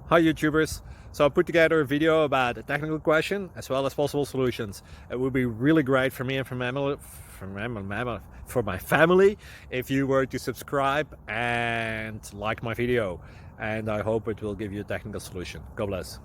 Hi YouTubers! So I put together a video about a technical question as well as possible solutions. It would be really great for me and for my family if you were to subscribe and like my video, and I hope it will give you a technical solution. God bless.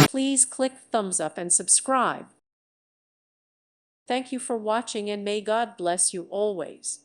Please click thumbs up and subscribe. Thank you for watching, and may God bless you always.